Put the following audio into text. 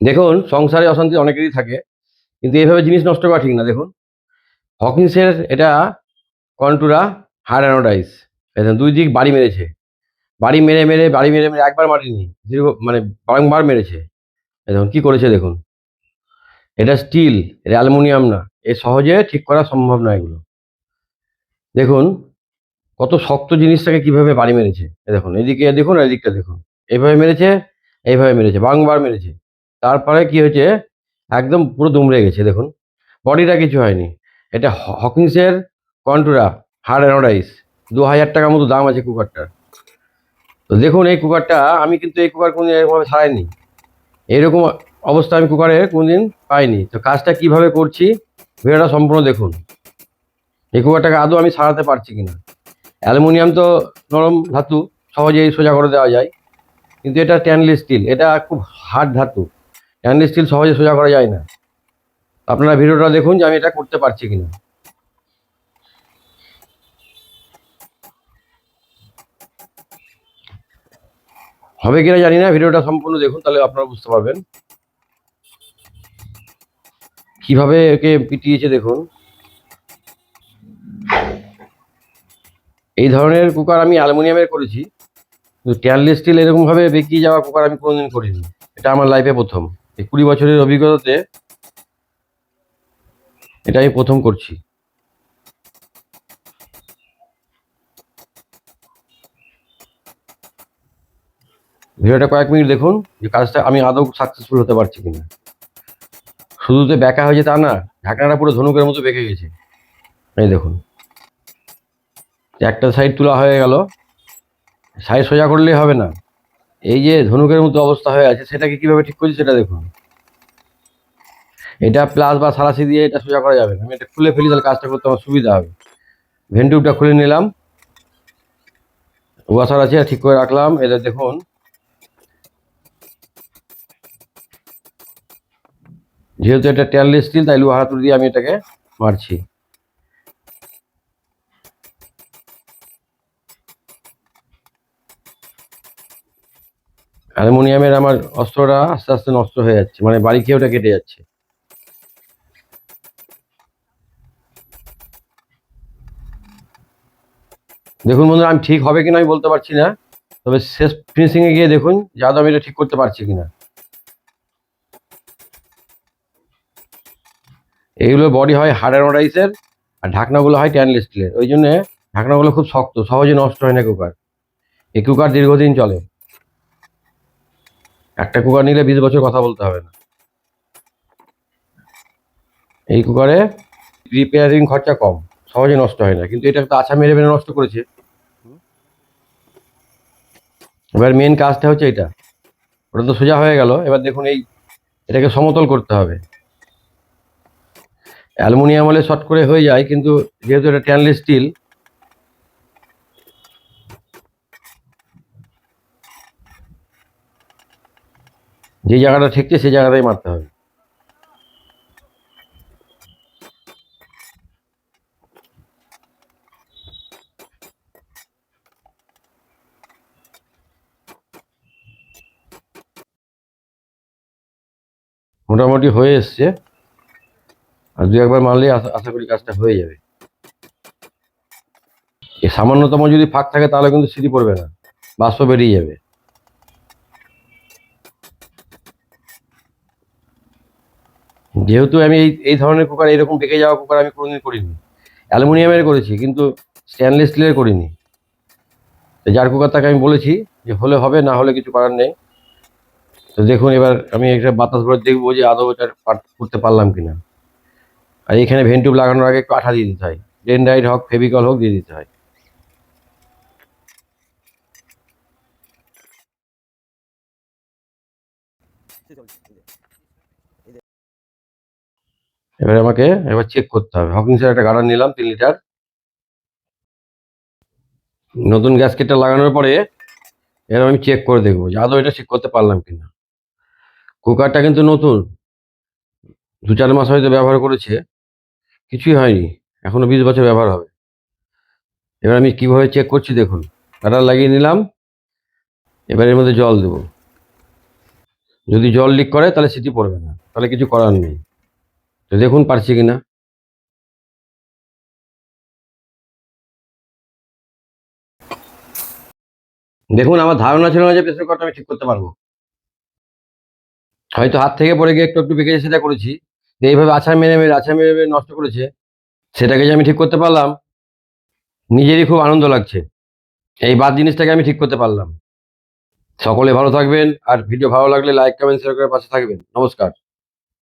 দেখুন, সংসারে অশান্তি অনেকেরই থাকে, কিন্তু এইভাবে জিনিস নষ্ট করা ঠিক না। দেখুন, হকিন্সের এটা কন্টুরা হায়ার অ্যানোডাইস। দেখুন, দুই দিক বাড়ি মেরেছে, বাড়ি মেরে মেরে একবার মারেনি, দীর্ঘ মানে বারংবার মেরেছে। দেখুন কি করেছে, দেখুন। এটা স্টিল, এটা অ্যালুমিনিয়াম না। এ সহজে ঠিক করা সম্ভব না এগুলো। দেখুন কত শক্ত জিনিসটাকে কিভাবে বাড়ি মেরেছে। দেখুন এদিকে দেখুন আর এদিকটা দেখুন, এইভাবে মেরেছে, এইভাবে মেরেছে, বারংবার মেরেছে। তারপরে কি হয়েছে, একদম পুরো দুমড়ে গেছে। দেখুন বডিটা কিছু হয়নি। এটা হকিন্সের কন্টুরা হার্ড অ্যানোডাইস। 2000 টাকা মতো দাম আছে কুকারটার। তো দেখুন এই কুকারটা, আমি কিন্তু এই কুকার কোনদিন এরকমভাবে ছাড়াইনি। এইরকম অবস্থা আমি কুকারে কোনদিন পাইনি। তো কাজটা কিভাবে করছি, ভিডিওটা সম্পূর্ণ দেখুন। এই কুকারটাকে আদৌ আমি সারাতে পারছি কিনা। অ্যালুমিনিয়াম তো নরম ধাতু, সহজেই সোজা করে দেওয়া যায়, কিন্তু এটা স্টেনলেস স্টিল, এটা খুব হার্ড ধাতু। স্টেনলেস স্টিল সহজে সোজা করা যায় না। আপনারা ভিডিওটা দেখুন যে আমি এটা করতে পারছি কিনা। হবে কিনা জানি না, ভিডিওটা সম্পূর্ণ দেখুন, তাহলে আপনারা বুঝতে পারবেন কিভাবে একে পিটিয়েছে। দেখুন এই ধরনের কুকার আমি অ্যালুমিনিয়ামের করেছি, কিন্তু স্টেনলেস স্টিল এরকমভাবে বেঁকিয়ে যাওয়া কুকার আমি কোনোদিন করিনি। এটা আমার লাইফে প্রথম। এই 20 বছরের অভিজ্ঞতাতে এটা আমি প্রথম করছি। ভিডিওটা কয়েক মিনিট দেখুন, যে কাজটা আমি আদৌ সাকসেসফুল হতে পারছি কিনা। শুধুতে বেঁকা হয়েছে তা না, ঢাকনাটা পুরো ধনুকের মতো বেঁকে গেছে। এই দেখুন, একটা সাইড তোলা হয়ে গেল, সাইড সোজা করলেই হবে না। এই যে ধনুকের মতো অবস্থা হয়ে আছে, সেটাকে কিভাবে ঠিক করছি সেটা দেখুন। এটা প্লাস বা সারাশি দিয়ে এটা সোজা করা যাবে না। আমি এটা খুলে ফেলি, তাহলে কাজটা করতে আমার সুবিধা হবে। ভেন্টিউবটা খুলে নিলাম, ওয়াশার আছে, ঠিক করে রাখলাম। এটা দেখুন, যেহেতু এটা স্টেনলেস স্টিল, তাই লোহা হাতুড়ি দিয়ে আমি এটাকে মারছি। অ্যালুমিনিয়ামের আমার অস্ত্রটা আস্তে আস্তে নষ্ট হয়ে যাচ্ছে, মানে বাড়ি খেয়ে ওটা কেটে যাচ্ছে। দেখুন বন্ধুরা, আমি ঠিক হবে কিনা আমি বলতে পারছি না, তবে শেষ ফিনিশিংয়ে গিয়ে দেখুন যে আদৌ আমি এটা ঠিক করতে পারছি কিনা। এইগুলো বডি হয় হার্ড অ্যানোডাইসের, আর ঢাকনাগুলো হয় স্টেনলেস স্টিলের। ওই জন্য ঢাকনাগুলো খুব শক্ত, সহজে নষ্ট হয় না কুকার। এই কুকার দীর্ঘদিন চলে। একটা কুকার নিলে 20 বছর কথা বলতে হবে না। এই কুকারে রিপেয়ারিং খরচা কম, সহজে নষ্ট হয় না। কিন্তু এটা তো আছা মেরে মেরে নষ্ট করেছে। এবার মেন কাজটা হচ্ছে এটা, ওটা তো সোজা হয়ে গেল। এবার দেখুন এটাকে সমতল করতে হবে। অ্যালুমিনিয়াম হলে শর্ট করে হয়ে যায়, কিন্তু যেহেতু এটা স্টেনলেস স্টিল, যে জায়গাটা ঠেকছে সেই জায়গাটাই মারতে হবে। মোটামুটি হয়ে এসছে, আর দু একবার মারলেই আশা করি কাজটা হয়ে যাবে। এই সামান্যতম যদি ফাঁক থাকে তাহলে কিন্তু সিঁড়ি পড়বে না, বাষ্প বেরিয়ে যাবে। যেহেতু আমি এই ধরনের কুকার, এরকম বেঁকে যাওয়া কুকার আমি কোনোদিন করিনি। অ্যালুমিনিয়ামের করেছি, কিন্তু স্টেনলেস স্টিলের করিনি। তো যার কুকার তাকে আমি বলেছি যে হলে হবে, না হলে কিছু করার নেই। তো দেখুন, এবার আমি একটা বাতাস ভরে দেখবো যে আদৌ এটা করতে পারলাম কিনা। আর এখানে ভেন্টিউব লাগানোর আগে একটু আঠা দিয়ে দিতে হয়, ডেনড্রাইট হোক ফেভিকল হোক দিয়ে দিতে হয়। এবার আমাকে চেক করতে হবে। হকিংসের একটা গার্ডার নিলাম 3 লিটার। নতুন গ্যাসকেটটা লাগানোর পরে এবার আমি চেক করে দেখবো যে আদৌ এটা ঠিক করতে পারলাম কিনা। কুকারটা কিন্তু নতুন, 2-4 মাস হয়তো ব্যবহার করেছে, কিছুই হয়নি। এখনো 20 বছর ব্যবহার হবে। এবার আমি কিভাবে চেক করছি দেখুন। গার্ডার লাগিয়ে নিলাম, এবার এর মধ্যে জল দেবো। যদি জল লিক করে তাহলে সিটি পড়বে না, তাহলে কিছু করার নেই। তো দেখুন পারছি কিনা। দেখুন আমার ধারণা ছিল না যে প্রেসার কুকারটা আমি ঠিক করতে পারবো। হয়তো হাত থেকে পড়ে গিয়ে একটু একটু বেঁকে সেটা করেছি। তো এইভাবে আছাড় মেরে মেরে নষ্ট করেছে, সেটাকে যে আমি ঠিক করতে পারলাম, নিজেরই খুব আনন্দ লাগছে। এই বাদ জিনিসটাকে আমি ঠিক করতে পারলাম। সকলে ভালো থাকবেন, আর ভিডিও ভালো লাগলে লাইক কমেন্ট শেয়ার করে পাশে থাকবেন। নমস্কার।